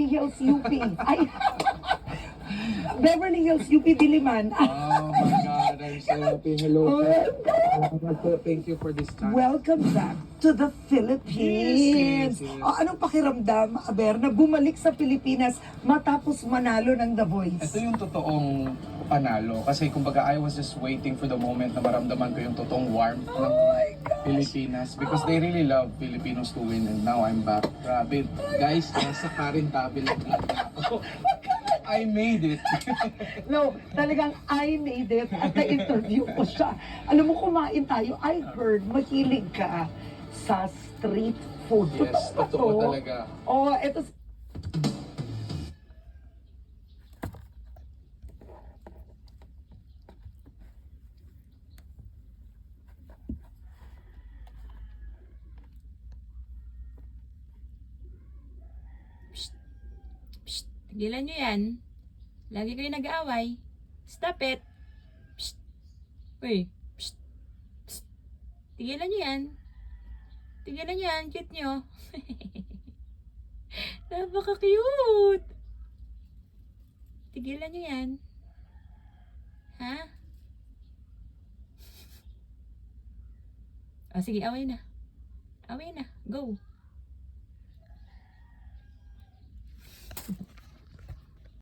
Beverly Hills, UP. Ay, Beverly Hills, UP Diliman. Oh my God, I'm so happy. Hello po. Thank you for this time. Welcome back to the Philippines. Yes, yes, yes. Anong pakiramdam, Aber, na bumalik sa Pilipinas matapos manalo ng The Voice? Ito yung totoong panalo. Kasi kumbaga I was just waiting for the moment na maramdaman ko yung totoong warmth ng Pilipinas. Because they really love Filipinos to win and now I'm back. Grabe. Guys, nasa Karin Tabil ako. I made it. No, talagang I made it at na-interview ko siya. Alam mo, kumain tayo. I heard mahilig ka sa street food. Yes, ba totoo to? talaga. Oh, eto. Tigilan nyo yan. Lagi kayo nag-aaway. Stop it. Psst. Uy. Psst. Psst. Tigilan nyo yan. Tigilan nyo yan. Cute nyo. Napaka-cute. Tigilan nyo yan. Ha? O sige, away na. Away na. Go.